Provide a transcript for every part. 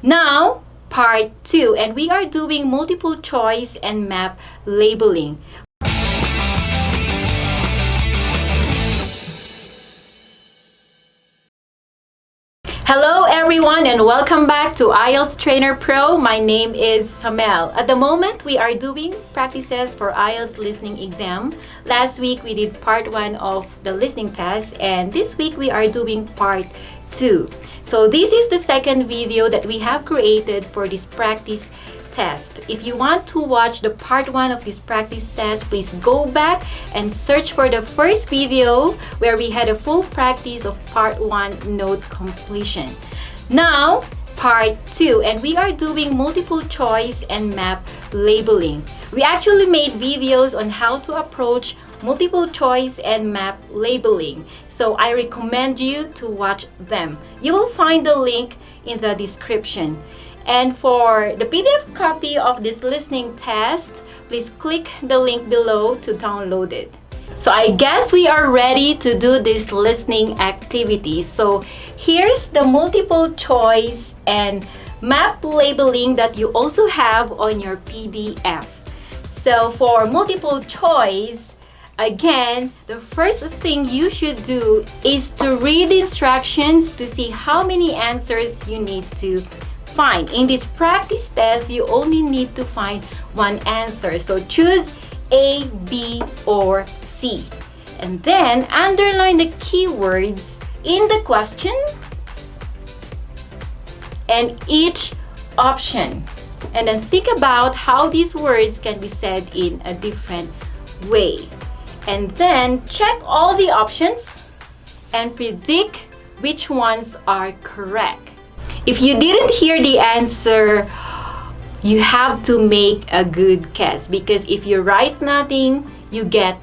Now, part 2, and we are doing multiple choice and map labeling. Hello everyone and welcome back to IELTS Trainer Pro. My name is Samel. At the moment, we are doing practices for IELTS listening exam. Last week, we did part 1 of the listening test, and this week we are doing part 2. So this is the second video that we have created for this practice test. If you want to watch the part 1 of this practice test, please go back and search for the first video where we had a full practice of part 1 note completion. Now, part 2, and we are doing multiple choice and map labeling. We actually made videos on how to approach multiple choice and map labeling. So I recommend you to watch them. You will find the link in the description. And for the PDF copy of this listening test, please click the link below to download it. So I guess we are ready to do this listening activity. So here's the multiple choice and map labeling that you also have on your PDF. So for multiple choice, again, the first thing you should do is to read the instructions to see how many answers you need to find. In this practice test, you only need to find one answer. So choose A, B, or C. And then underline the keywords in the question and each option. And then think about how these words can be said in a different way. And then check all the options and predict which ones are correct. If you didn't hear the answer, you have to make a good guess, because if you write nothing, you get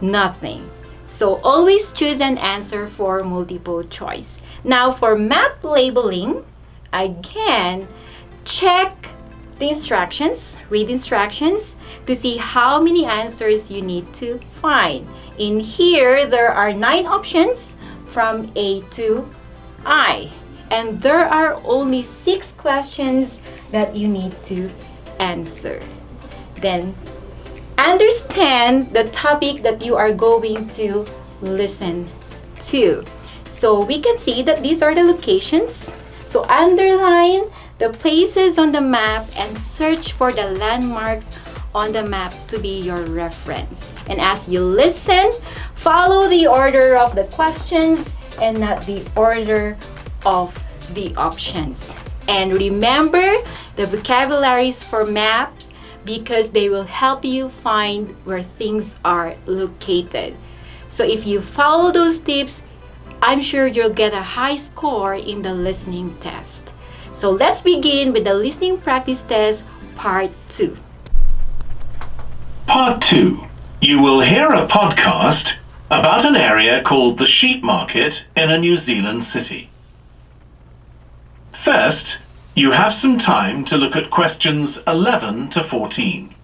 nothing. So always choose an answer for multiple choice. Now for map labeling, again, check the instructions, read instructions to see how many answers you need to find. In here, there are 9 options from A to I. And there are only 6 questions that you need to answer. Then understand the topic that you are going to listen to. So we can see that these are the locations. So underline the places on the map and search for the landmarks on the map to be your reference. And as you listen, follow the order of the questions and not the order of the options. And remember the vocabularies for maps, because they will help you find where things are located. So if you follow those tips, I'm sure you'll get a high score in the listening test. So let's begin with the listening practice test part 2. Part 2. You will hear a podcast about an area called the sheep market in a New Zealand city. First, you have some time to look at questions 11 to 14.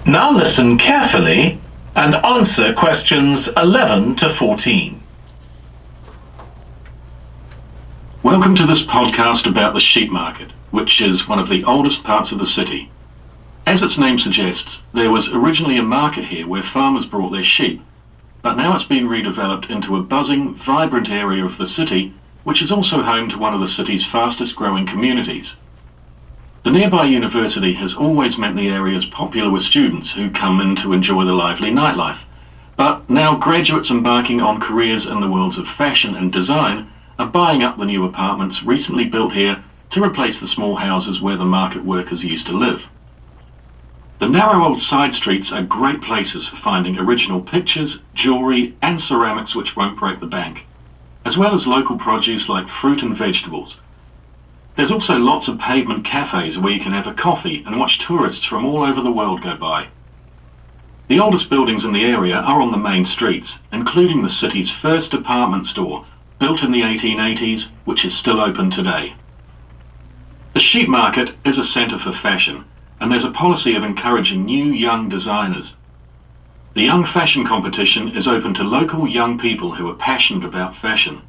Now listen carefully and answer questions 11 to 14. Welcome to this podcast about the sheep market, which is one of the oldest parts of the city. As its name suggests, there was originally a market here where farmers brought their sheep, but now it's been redeveloped into a buzzing, vibrant area of the city, which is also home to one of the city's fastest growing communities. The nearby university has always meant the area is popular with students who come in to enjoy the lively nightlife. But now graduates embarking on careers in the worlds of fashion and design are buying up the new apartments recently built here to replace the small houses where the market workers used to live. The narrow old side streets are great places for finding original pictures, jewellery and ceramics which won't break the bank, as well as local produce like fruit and vegetables. There's also lots of pavement cafes where you can have a coffee and watch tourists from all over the world go by. The oldest buildings in the area are on the main streets, including the city's first department store, built in the 1880s, which is still open today. The sheep market is a centre for fashion, and there's a policy of encouraging new young designers. The Young Fashion Competition is open to local young people who are passionate about fashion.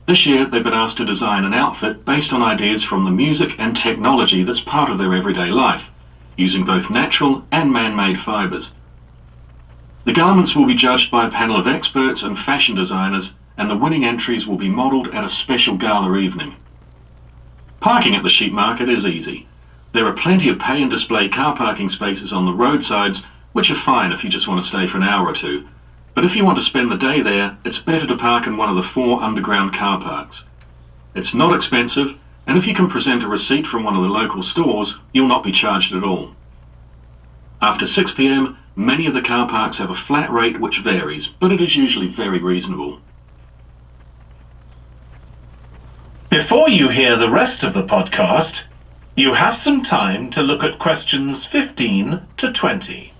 This year they've been asked to design an outfit based on ideas from the music and technology that's part of their everyday life, using both natural and man-made fibres. The garments will be judged by a panel of experts and fashion designers, and the winning entries will be modelled at a special gala evening. Parking at the sheep market is easy. There are plenty of pay and display car parking spaces on the roadsides, which are fine if you just want to stay for an hour or two. But if you want to spend the day there, it's better to park in one of the 4 underground car parks. It's not expensive, and if you can present a receipt from one of the local stores, you'll not be charged at all. After 6 p.m, many of the car parks have a flat rate which varies, but it is usually very reasonable. Before you hear the rest of the podcast, you have some time to look at questions 15 to 20.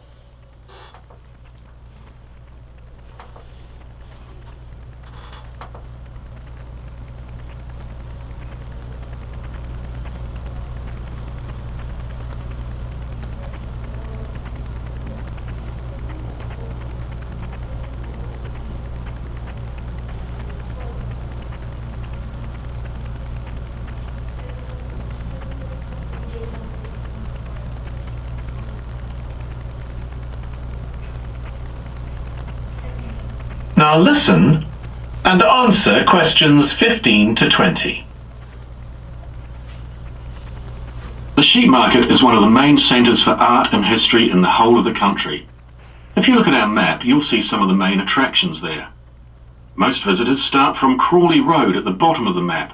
Now listen and answer questions 15 to 20. The sheep market is one of the main centres for art and history in the whole of the country. If you look at our map, you'll see some of the main attractions there. Most visitors start from Crawley Road at the bottom of the map.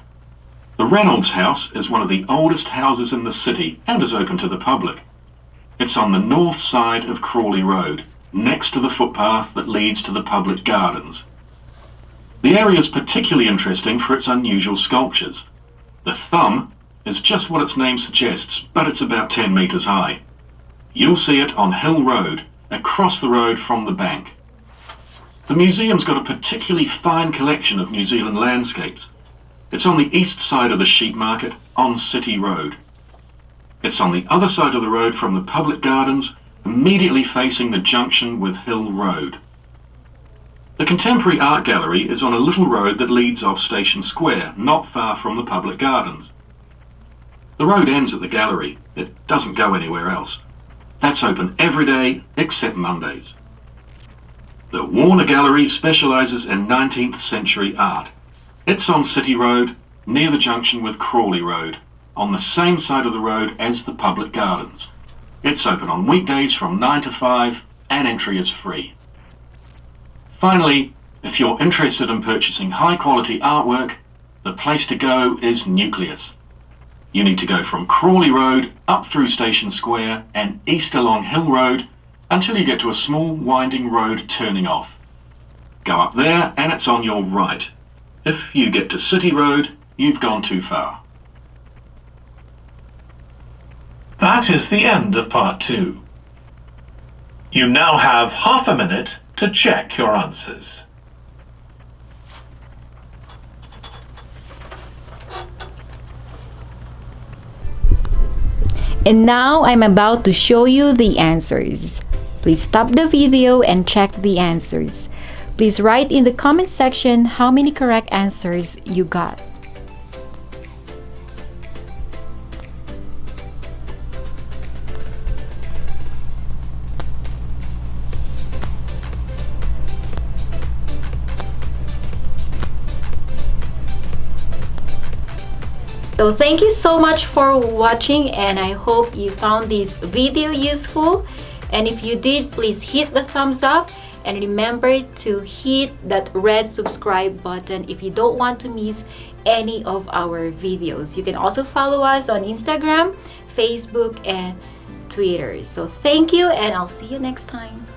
The Reynolds House is one of the oldest houses in the city and is open to the public. It's on the north side of Crawley Road, next to the footpath that leads to the public gardens. The area is particularly interesting for its unusual sculptures. The thumb is just what its name suggests, but it's about 10 metres high. You'll see it on Hill Road, across the road from the bank. The museum's got a particularly fine collection of New Zealand landscapes. It's on the east side of the sheep market, on City Road. It's on the other side of the road from the public gardens, immediately facing the junction with Hill Road. The Contemporary Art Gallery is on a little road that leads off Station Square, not far from the public gardens. The road ends at the gallery. It doesn't go anywhere else. That's open every day except Mondays. The Warner Gallery specialises in 19th century art. It's on City Road, near the junction with Crawley Road, on the same side of the road as the public gardens. It's open on weekdays from 9 to 5 and entry is free. Finally, if you're interested in purchasing high-quality artwork, the place to go is Nucleus. You need to go from Crawley Road up through Station Square and east along Hill Road until you get to a small winding road turning off. Go up there and it's on your right. If you get to City Road, you've gone too far. That is the end of part 2. You now have half a minute to check your answers. And now I'm about to show you the answers. Please stop the video and check the answers. Please write in the comment section how many correct answers you got. So thank you so much for watching, and I hope you found this video useful. And if you did, please hit the thumbs up and remember to hit that red subscribe button if you don't want to miss any of our videos. You can also follow us on Instagram, Facebook, and Twitter. So thank you, and I'll see you next time.